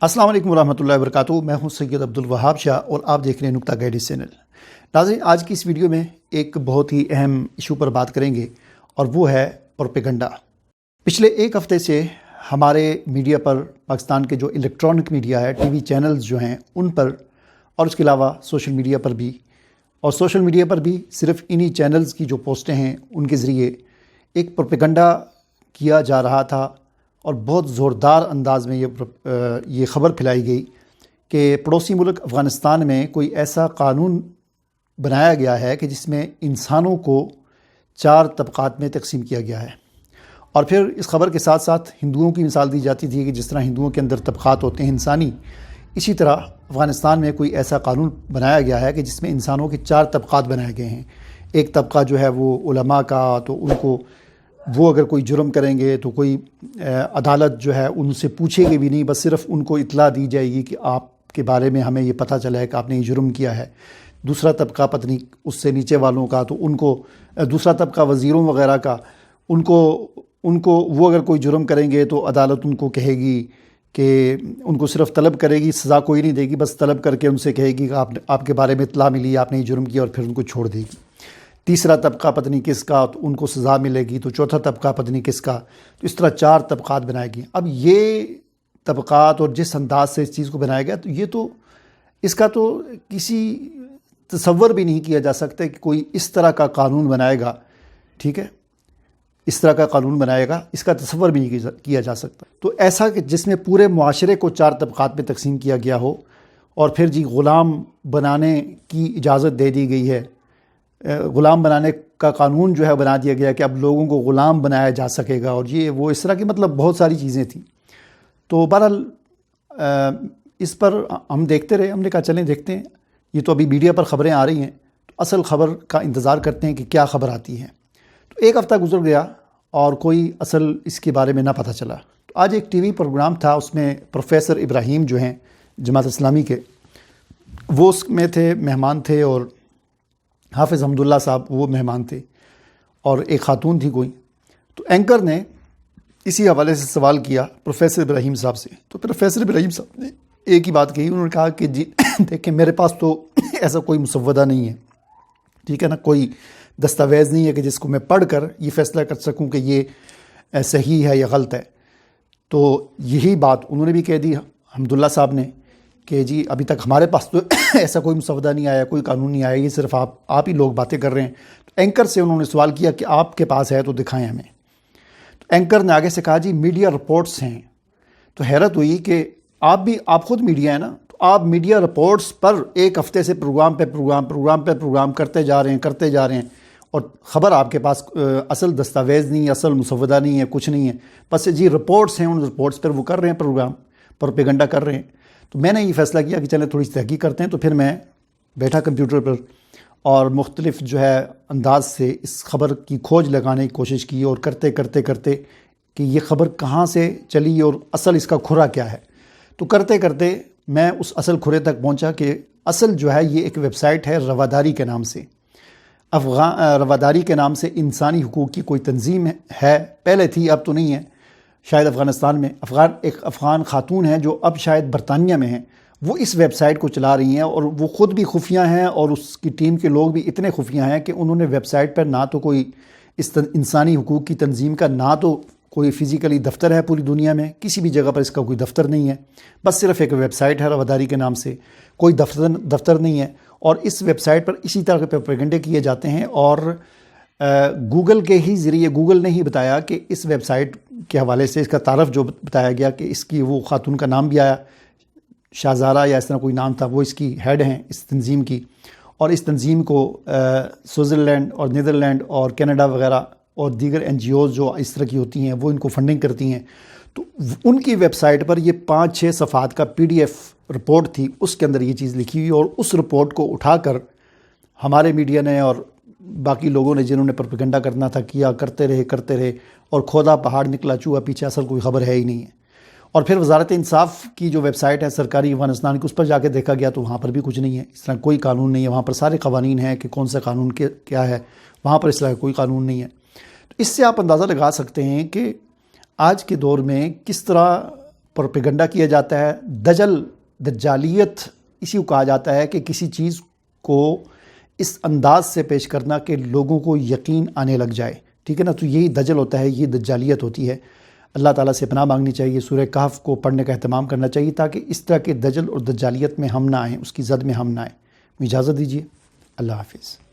السلام علیکم ورحمۃ اللہ وبرکاتہ۔ میں ہوں سید عبدالوہاب شاہ اور آپ دیکھ رہے ہیں نکتہ گائیڈ چینل۔ ناظرین، آج کی اس ویڈیو میں ایک بہت ہی اہم ایشو پر بات کریں گے اور وہ ہے پروپیگنڈا۔ پچھلے ایک ہفتے سے ہمارے میڈیا پر، پاکستان کے جو الیکٹرانک میڈیا ہے، ٹی وی چینلز جو ہیں ان پر، اور اس کے علاوہ سوشل میڈیا پر بھی، اور سوشل میڈیا پر بھی صرف انہی چینلز کی جو پوسٹیں ہیں ان کے ذریعے ایک پروپیگنڈا کیا جا رہا تھا اور بہت زوردار انداز میں یہ خبر پھیلائی گئی کہ پڑوسی ملک افغانستان میں کوئی ایسا قانون بنایا گیا ہے کہ جس میں انسانوں کو 4 طبقات میں تقسیم کیا گیا ہے۔ اور پھر اس خبر کے ساتھ ساتھ ہندوؤں کی مثال دی جاتی تھی کہ جس طرح ہندوؤں کے اندر طبقات ہوتے ہیں انسانی، اسی طرح افغانستان میں کوئی ایسا قانون بنایا گیا ہے کہ جس میں انسانوں کے 4 طبقات بنائے گئے ہیں۔ ایک طبقہ جو ہے وہ علماء کا، تو ان کو وہ اگر کوئی جرم کریں گے تو کوئی عدالت جو ہے ان سے پوچھے گی بھی نہیں، بس صرف ان کو اطلاع دی جائے گی کہ آپ کے بارے میں ہمیں یہ پتہ چلا ہے کہ آپ نے یہ جرم کیا ہے۔ دوسرا طبقہ پتنی اس سے نیچے والوں کا، تو ان کو دوسرا طبقہ وزیروں وغیرہ کا، ان کو وہ اگر کوئی جرم کریں گے تو عدالت ان کو کہے گی کہ ان کو صرف طلب کرے گی، سزا کوئی نہیں دے گی، بس طلب کر کے ان سے کہے گی کہ آپ کے بارے میں اطلاع ملی، آپ نے یہ جرم کیا، اور پھر ان کو چھوڑ دے گی۔ تیسرا طبقہ پتنی کس کا، تو ان کو سزا ملے گی۔ تو چوتھا طبقہ پتنی کس کا، تو اس طرح 4 طبقات بنائے گئے۔ اب یہ طبقات اور جس انداز سے اس چیز کو بنایا گیا، تو یہ تو اس کا تو کسی تصور بھی نہیں کیا جا سکتا کہ کوئی اس طرح کا قانون بنائے گا، ٹھیک ہے، اس طرح کا قانون بنائے گا، اس کا تصور بھی نہیں کیا جا سکتا۔ تو ایسا کہ جس میں پورے معاشرے کو 4 طبقات میں تقسیم کیا گیا ہو، اور پھر جی غلام بنانے کی اجازت دے دی گئی ہے، غلام بنانے کا قانون جو ہے بنا دیا گیا کہ اب لوگوں کو غلام بنایا جا سکے گا، اور یہ وہ اس طرح کی مطلب بہت ساری چیزیں تھیں۔ تو بہرحال اس پر ہم دیکھتے رہے، ہم نے کہا چلیں دیکھتے ہیں، یہ تو ابھی میڈیا پر خبریں آ رہی ہیں، تو اصل خبر کا انتظار کرتے ہیں کہ کیا خبر آتی ہے۔ تو ایک ہفتہ گزر گیا اور کوئی اصل اس کے بارے میں نہ پتہ چلا۔ تو آج ایک ٹی وی پروگرام تھا، اس میں پروفیسر ابراہیم جو ہیں جماعت اسلامی کے، وہ اس میں تھے، مہمان تھے، اور حافظ حمداللہ صاحب وہ مہمان تھے، اور ایک خاتون تھی کوئی۔ تو اینکر نے اسی حوالے سے سوال کیا پروفیسر ابراہیم صاحب سے۔ تو پروفیسر ابراہیم صاحب نے ایک ہی بات کہی، انہوں نے کہا کہ جی دیکھیں، میرے پاس تو ایسا کوئی مسودہ نہیں ہے، ٹھیک ہے نا، کوئی دستاویز نہیں ہے کہ جس کو میں پڑھ کر یہ فیصلہ کر سکوں کہ یہ صحیح ہے یا غلط ہے۔ تو یہی بات انہوں نے بھی کہہ دی، حمداللہ صاحب نے، کہ جی ابھی تک ہمارے پاس تو ایسا کوئی مسودہ نہیں آیا، کوئی قانون نہیں آیا، یہ صرف آپ ہی لوگ باتیں کر رہے ہیں۔ تو اینکر سے انہوں نے سوال کیا کہ آپ کے پاس ہے تو دکھائیں ہمیں۔ تو اینکر نے آگے سے کہا جی میڈیا رپورٹس ہیں۔ تو حیرت ہوئی کہ آپ خود میڈیا ہے نا، تو آپ میڈیا رپورٹس پر ایک ہفتے سے پروگرام پہ پروگرام کرتے جا رہے ہیں، اور خبر آپ کے پاس اصل دستاویز نہیں ہے، اصل مسودہ نہیں ہے، کچھ نہیں ہے، بس جی رپورٹس ہیں، ان رپورٹس پر وہ کر رہے ہیں پروگرام، پروپیگنڈا کر رہے ہیں۔ تو میں نے یہ فیصلہ کیا کہ چلیں تھوڑی سی تحقیق کرتے ہیں۔ تو پھر میں بیٹھا کمپیوٹر پر اور مختلف جو ہے انداز سے اس خبر کی کھوج لگانے کی کوشش کی، اور کرتے کہ یہ خبر کہاں سے چلی اور اصل اس کا کھرا کیا ہے۔ تو کرتے میں اس اصل کھرے تک پہنچا کہ اصل جو ہے یہ ایک ویب سائٹ ہے رواداری کے نام سے، رواداری کے نام سے انسانی حقوق کی کوئی تنظیم ہے، پہلے تھی، اب تو نہیں ہے شاید افغانستان میں۔ ایک افغان خاتون ہیں جو اب شاید برطانیہ میں ہیں، وہ اس ویب سائٹ کو چلا رہی ہیں، اور وہ خود بھی خفیہ ہیں، اور اس کی ٹیم کے لوگ بھی اتنے خفیہ ہیں کہ انہوں نے ویب سائٹ پر نہ تو کوئی اس انسانی حقوق کی تنظیم کا نہ تو کوئی فزیکلی دفتر ہے، پوری دنیا میں کسی بھی جگہ پر اس کا کوئی دفتر نہیں ہے، بس صرف ایک ویب سائٹ ہے رواداری کے نام سے، کوئی دفتر نہیں ہے۔ اور اس ویب سائٹ پر اسی طرح کے پروپیگنڈے کیے جاتے ہیں، اور گوگل کے ہی ذریعے، گوگل نے ہی بتایا کہ اس ویب سائٹ کے حوالے سے اس کا تعارف جو بتایا گیا کہ اس کی وہ خاتون کا نام بھی آیا، شہزارہ یا اس طرح کوئی نام تھا، وہ اس کی ہیڈ ہیں اس تنظیم کی، اور اس تنظیم کو سوئٹزرلینڈ اور نیدرلینڈ اور کینیڈا وغیرہ اور دیگر این جی اوز جو اس طرح کی ہوتی ہیں وہ ان کو فنڈنگ کرتی ہیں۔ تو ان کی ویب سائٹ پر یہ 5-6 صفحات کا PDF رپورٹ تھی، اس کے اندر یہ چیز لکھی ہوئی، اور اس رپورٹ کو اٹھا کر ہمارے میڈیا نے اور باقی لوگوں نے جنہوں نے پروپیگنڈا کرنا تھا کیا، کرتے رہے، اور کھودا پہاڑ نکلا چوہا، پیچھے اصل کوئی خبر ہے ہی نہیں ہے۔ اور پھر وزارت انصاف کی جو ویب سائٹ ہے سرکاری افغانستان کی، اس پر جا کے دیکھا گیا تو وہاں پر بھی کچھ نہیں ہے، اس طرح کوئی قانون نہیں ہے، وہاں پر سارے قوانین ہیں کہ کون سا قانون کیا ہے، وہاں پر اس طرح کوئی قانون نہیں ہے۔ تو اس سے آپ اندازہ لگا سکتے ہیں کہ آج کے دور میں کس طرح پروپیگنڈا کیا جاتا ہے. دجالیت اسی کو کہا جاتا ہے کہ کسی چیز کو اس انداز سے پیش کرنا کہ لوگوں کو یقین آنے لگ جائے. ٹھیک ہے نا. تو یہی دجل ہوتا ہے, یہ دجالیت ہوتی ہے. اللہ تعالیٰ سے پناہ مانگنی چاہیے, سورہ کہف کو پڑھنے کا اہتمام کرنا چاہیے تاکہ اس طرح کے دجل اور دجالیت میں ہم نہ آئیں, اس کی زد میں ہم نہ آئیں. اجازت دیجیے. اللہ حافظ.